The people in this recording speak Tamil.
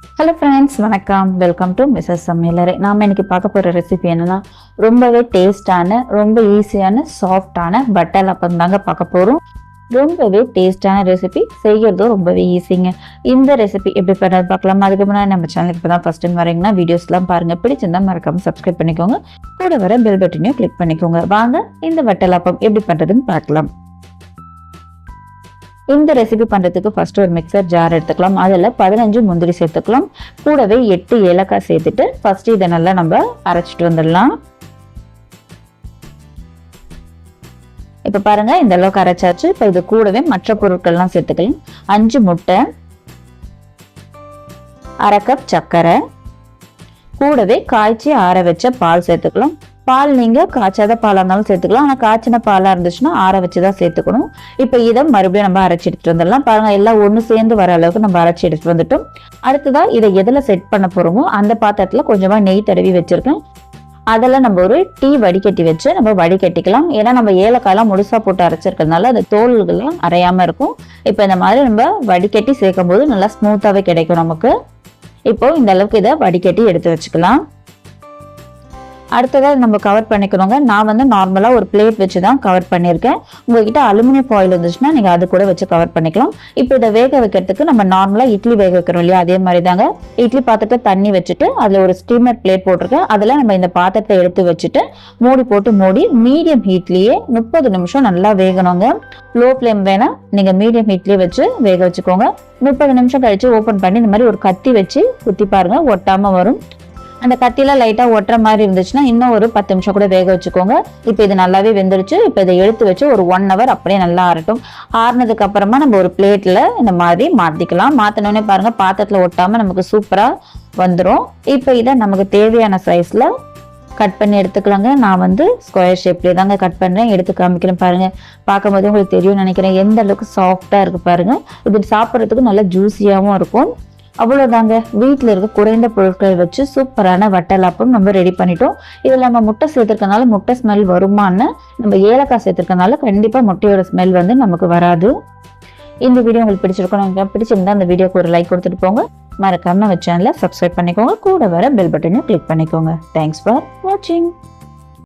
ஹலோ ஃப்ரெண்ட்ஸ், வணக்கம். வெல்கம் டு மிஸ்ஸஸ் சமையலறை. நாம் இன்னைக்கு பார்க்க போகிற ரெசிபி என்னன்னா ரொம்பவே டேஸ்டான, ரொம்ப ஈஸியான, சாஃப்டான பட்டர் அப்பம் தாங்க பார்க்க போகிறோம். ரொம்பவே டேஸ்டான ரெசிபி, செய்கிறதும் ரொம்பவே ஈஸிங்க. இந்த ரெசிபி எப்படி பண்ணுறது பார்க்கலாம். அதுக்கு முன்னாடி நம்ம சேனலுக்கு இப்போ தான் ஃபஸ்ட் டைம் வரீங்கன்னா வீடியோஸ்லாம் பாருங்கள். பிடிச்சிருந்தா மறக்காமல் சப்ஸ்கிரைப் பண்ணிக்கோங்க. கூட வர பெல் பட்டனையும் கிளிக் பண்ணிக்கோங்க. வாங்க இந்த பட்டர் அப்பம் எப்படி பண்ணுறதுன்னு பார்க்கலாம். இந்த ரெசிபி பண்ணுறதுக்கு ஃபர்ஸ்ட் ஒரு மிக்சர் ஜார் எடுத்துக்கலாம். அதில் 15 முந்திரி சேர்த்துக்கலாம். கூடவே 8 ஏலக்காய் சேர்த்துட்டு ஃபர்ஸ்ட் இதை நல்லா நம்ம அரைச்சிட்டு வந்துடலாம். இப்போ பாருங்க, இந்த அளவுக்கு அரைச்சாச்சு. இப்போ இது கூடவே மற்ற பொருட்கள்லாம் சேர்த்துக்கலாம். 5 முட்டை, 1/2 கப் சர்க்கரை, கூடவே காய்ச்சி ஆற வச்ச பால் சேர்த்துக்கலாம். பால் நீங்க காய்ச்சாத பாலா இருந்தாலும் சேர்த்துக்கலாம். ஆனா காய்ச்சின பாலா இருந்துச்சுன்னா ஆற வச்சுதான் சேர்த்துக்கணும். இப்ப இதை மறுபடியும் நம்ம அரைச்சி எடுத்துட்டு வந்துடலாம். பாருங்க, எல்லாம் ஒண்ணு சேர்ந்து வர அளவுக்கு நம்ம அரைச்சி எடுத்துட்டு வந்துட்டோம். அடுத்ததா இதை எதுல செட் பண்ண போறோமோ அந்த பாத்திரத்துல கொஞ்சமா நெய் தடவி வச்சிருக்கேன். அதெல்லாம் நம்ம ஒரு டீ வடிகட்டி வச்சு நம்ம வடிகட்டிக்கலாம். ஏன்னா நம்ம ஏலக்காயெல்லாம் முழுசா போட்டு அரைச்சிருக்கிறதுனால அந்த தோல்கள்லாம் அரையாம இருக்கும். இப்ப இந்த மாதிரி நம்ம வடிகட்டி சேர்க்கும் போது நல்லா ஸ்மூத்தாவே கிடைக்கும் நமக்கு. இப்போ இந்த அளவுக்கு இதை வடிகட்டி எடுத்து வச்சுக்கலாம். அடுத்ததாக நம்ம கவர் பண்ணிக்கணுங்க. நான் வந்து நார்மலாக ஒரு பிளேட் வச்சு தான் கவர் பண்ணியிருக்கேன். உங்ககிட்ட அலுமினியம் ஃபாயில் இருந்துச்சுன்னா நீங்கள் அது கூட வச்சு கவர் பண்ணிக்கலாம். இப்போ இதை வேக வைக்கிறதுக்கு நம்ம நார்மலாக இட்லி வேக வைக்கிறோம் இல்லையா, அதே மாதிரி தாங்க. இட்லி பாத்திரத்தில் தண்ணி வச்சுட்டு அதில் ஒரு ஸ்டீமர் பிளேட் போட்டிருக்கேன். அதில் நம்ம இந்த பாத்திரத்தை எடுத்து வச்சுட்டு மூடி போட்டு மூடி மீடியம் ஹீட்லேயே 30 நிமிஷம் நல்லா வேகணுங்க. லோ ஃப்ளேம் வேணா நீங்கள் மீடியம் ஹீட்லேயே வச்சு வேக வச்சுக்கோங்க. 30 நிமிஷம் கழிச்சு ஓப்பன் பண்ணி இந்த மாதிரி ஒரு கத்தி வச்சு குத்தி பாருங்க, ஒட்டாமல் வரும். அந்த கத்தியில லைட்டா ஒட்டுற மாதிரி இருந்துச்சுன்னா இன்னும் ஒரு 10 நிமிஷம் கூட வேக வச்சுக்கோங்க. இப்போ இது நல்லாவே வெந்துருச்சு. இப்போ இதை எடுத்து வச்சு ஒரு 1 hour அப்படியே நல்லா ஆறட்டும். ஆறுனதுக்கு அப்புறமா நம்ம ஒரு பிளேட்ல இந்த மாதிரி மாத்திக்கலாம். மாத்தினோடனே பாருங்க, பாத்திரத்துல ஒட்டாம நமக்கு சூப்பரா வந்துடும். இப்போ இதை நமக்கு தேவையான சைஸ்ல கட் பண்ணி எடுத்துக்கலாங்க. நான் வந்து ஸ்கொயர் ஷேப்லேயே தாங்க கட் பண்ணுறேன். எடுத்து காமிக்கிறேன் பாருங்க. பார்க்கும்போது உங்களுக்கு தெரியும்னு நினைக்கிறேன் எந்த அளவுக்கு சாஃப்டா இருக்கு பாருங்க. இது சாப்பிட்றதுக்கு நல்லா ஜூஸியாகவும் இருக்கும். அவ்வளோதாங்க, வீட்டில் இருக்க குறைந்த பொருட்களை வச்சு சூப்பரான வட்டலாப்பம் நம்ம ரெடி பண்ணிட்டோம். இதில் நம்ம முட்டை சேர்த்துருக்கனால முட்டை ஸ்மெல் வருமானு, நம்ம ஏலக்காய் சேர்த்துருக்கனால கண்டிப்பாக முட்டையோட ஸ்மெல் வந்து நமக்கு வராது. இந்த வீடியோ உங்களுக்கு பிடிச்சிருக்கணும். பிடிச்சிருந்தா அந்த வீடியோக்கு ஒரு லைக் கொடுத்துட்டு போங்க. மறக்காம நம்ம சேனலை சப்ஸ்கிரைப் பண்ணிக்கோங்க. கூட வர பெல் பட்டனையும் கிளிக் பண்ணிக்கோங்க. தேங்க்ஸ் ஃபார் வாட்சிங்.